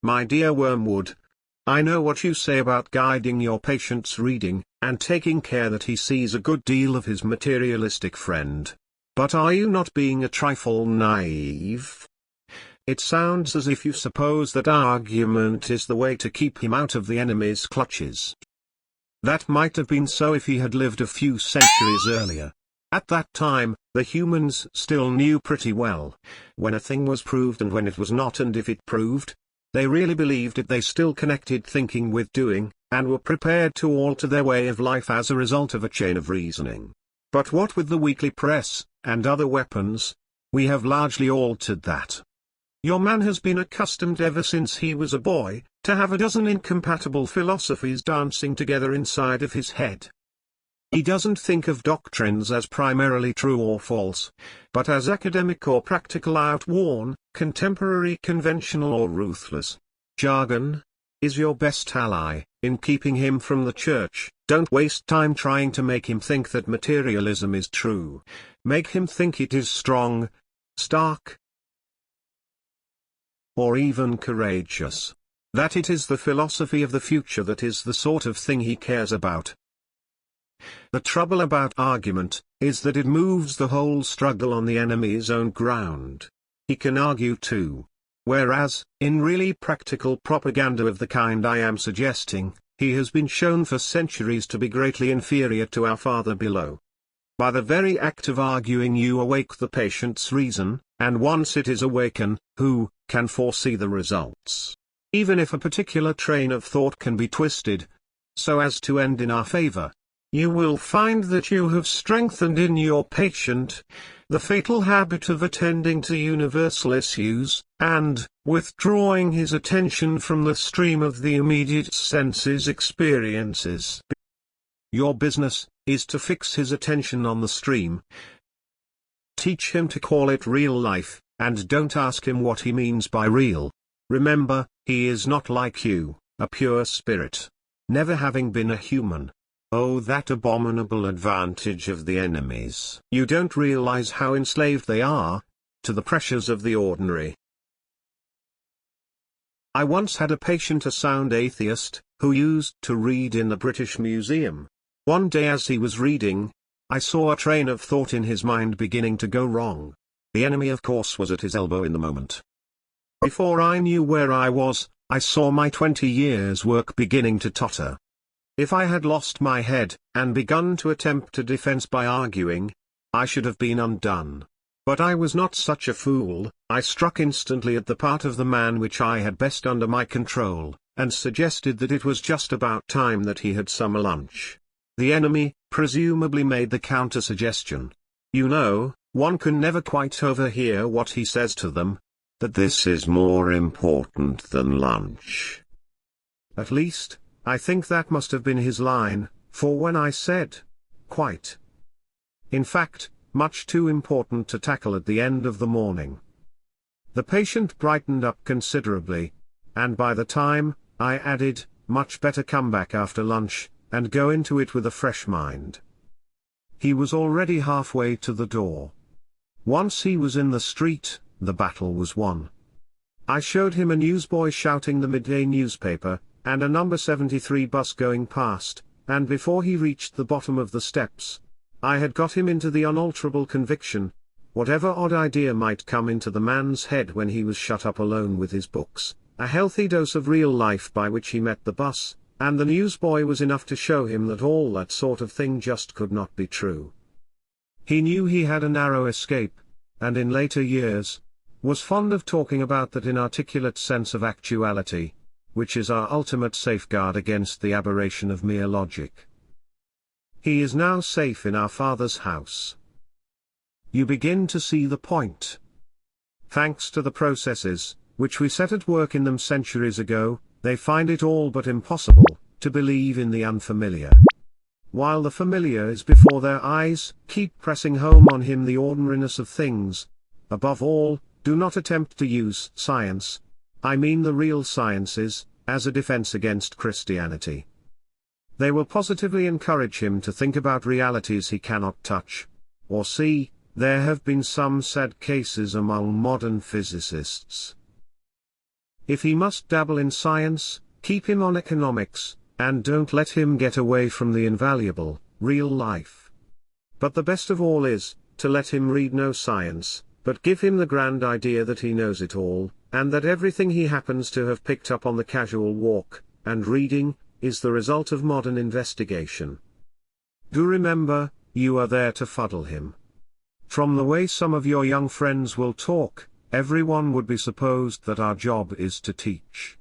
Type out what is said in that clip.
My dear Wormwood, I know what you say about guiding your patient's reading, and taking care that he sees a good deal of his materialistic friend. But are you not being a trifle naive? It sounds as if you suppose that argument is the way to keep him out of the enemy's clutches. That might have been so if he had lived a few centuries earlier. At that time, the humans still knew pretty well when a thing was proved and when it was not, and if it proved, they really believed it. They still connected thinking with doing, and were prepared to alter their way of life as a result of a chain of reasoning. But what with the weekly press, and other weapons, we have largely altered that. Your man has been accustomed ever since he was a boy, to have a dozen incompatible philosophies dancing together inside of his head. He doesn't think of doctrines as primarily true or false, but as academic or practical, outworn, contemporary, conventional or ruthless. Jargon is your best ally in keeping him from the church. Don't waste time trying to make him think that materialism is true. Make him think it is strong, stark, or even courageous. That it is the philosophy of the future that is the sort of thing he cares about. The trouble about argument is that it moves the whole struggle on the enemy's own ground. He can argue too. Whereas, in really practical propaganda of the kind I am suggesting, he has been shown for centuries to be greatly inferior to our Father below. By the very act of arguing you awake the patient's reason, and once it is awakened, who can foresee the results? Even if a particular train of thought can be twisted so as to end in our favor, you will find that you have strengthened in your patient the fatal habit of attending to universal issues, and withdrawing his attention from the stream of the immediate senses experiences. Your business is to fix his attention on the stream. Teach him to call it real life, and don't ask him what he means by real. Remember, he is not like you, a pure spirit, never having been a human. Oh, that abominable advantage of the enemies! You don't realize how enslaved they are to the pressures of the ordinary. I once had a patient, a sound atheist, who used to read in the British Museum. One day as he was reading, I saw a train of thought in his mind beginning to go wrong. The enemy of course was at his elbow in the moment. Before I knew where I was, I saw my 20 years' work beginning to totter. If I had lost my head, and begun to attempt a defense by arguing, I should have been undone. But I was not such a fool. I struck instantly at the part of the man which I had best under my control, and suggested that it was just about time that he had summer lunch. The enemy, presumably, made the counter-suggestion. You know, one can never quite overhear what he says to them, that this is more important than lunch. At least, I think that must have been his line, for when I said, quite, in fact, much too important to tackle at the end of the morning, the patient brightened up considerably, and by the time I added, much better come back after lunch, and go into it with a fresh mind, he was already halfway to the door. Once he was in the street, the battle was won. I showed him a newsboy shouting the midday newspaper, and a number 73 bus going past, and before he reached the bottom of the steps, I had got him into the unalterable conviction, whatever odd idea might come into the man's head when he was shut up alone with his books, a healthy dose of real life by which he met the bus, and the newsboy was enough to show him that all that sort of thing just could not be true. He knew he had a narrow escape, and in later years, was fond of talking about that inarticulate sense of actuality, which is our ultimate safeguard against the aberration of mere logic. He is now safe in our Father's house. You begin to see the point. Thanks to the processes, which we set at work in them centuries ago, they find it all but impossible to believe in the unfamiliar. While the familiar is before their eyes, keep pressing home on him the ordinariness of things. Above all, do not attempt to use science, I mean the real sciences, as a defense against Christianity. They will positively encourage him to think about realities he cannot touch or see. There have been some sad cases among modern physicists. If he must dabble in science, keep him on economics, and don't let him get away from the invaluable, real life. But the best of all is, to let him read no science, but give him the grand idea that he knows it all, and that everything he happens to have picked up on the casual walk, and reading, is the result of modern investigation. Do remember, you are there to fuddle him. From the way some of your young friends will talk, everyone would be supposed that our job is to teach.